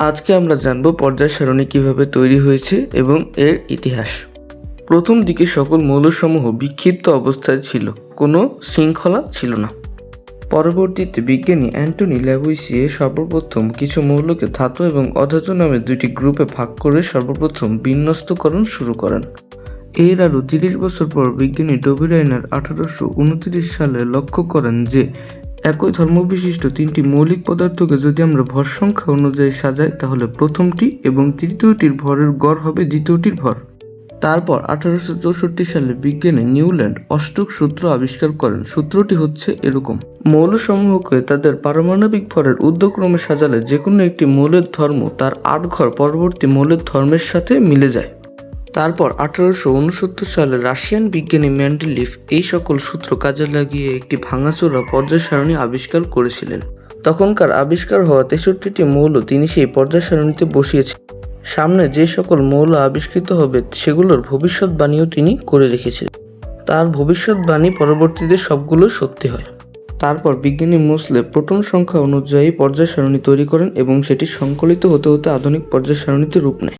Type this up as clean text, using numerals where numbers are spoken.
আজকে আমরা জানব পর্যায় সারণী কিভাবে তৈরি হয়েছে এবং এর ইতিহাস। প্রথম দিকে সকল মৌলসমূহ বিক্ষিপ্ত অবস্থায় ছিল, কোনো শৃঙ্খলা ছিল না। পরবর্তীতে বিজ্ঞানী অ্যান্টনি ল্যাভুইসিয়ে সর্বপ্রথম কিছু মৌলকে ধাতু এবং অধাতু নামে দুইটি গ্রুপে ভাগ করে সর্বপ্রথম বিন্যস্তকরণ শুরু করেন। এর আরও ৩০ বছর পর বিজ্ঞানী ডোবেরাইনার 1829 সালে লক্ষ্য করেন যে একই ধর্মবিশিষ্ট তিনটি মৌলিক পদার্থকে যদি আমরা ভর সংখ্যা অনুযায়ী সাজাই তাহলে প্রথমটি এবং তৃতীয়টির ভরের গড় হবে দ্বিতীয়টির ভর। তারপর 1864 সালে বিজ্ঞানী নিউল্যান্ড অষ্টক সূত্র আবিষ্কার করেন। সূত্রটি হচ্ছে এরকম: মৌলসমূহকে তাদের পারমাণবিক ভরের ঊর্ধ্বক্রমে সাজালে যে কোনো একটি মৌলের ধর্ম তার 8 ঘর পরবর্তী মৌলের ধর্মের সাথে মিলে যায়। তারপর 1869 সালে রাশিয়ান বিজ্ঞানী মেন্ডেলিভ এই সকল সূত্র কাজে লাগিয়ে একটি ভাঙাচোরা পর্যায় সারণী আবিষ্কার করেছিলেন। তখনকার আবিষ্কার হওয়া 63টি মৌল তিনি সেই পর্যায় সারণীতে বসিয়েছিলেন। সামনে যে সকল মৌল আবিষ্কৃত হবে সেগুলোর ভবিষ্যৎবাণীও তিনি করে রেখেছিলেন। তার ভবিষ্যৎবাণী পরবর্তীতে সবগুলো সত্যি হয়। তারপর বিজ্ঞানী মোসলে প্রোটন সংখ্যা অনুযায়ী পর্যায় সারণী তৈরি করেন এবং সেটি সংকলিত হতে হতে আধুনিক পর্যায় সারণীতে রূপ নেয়।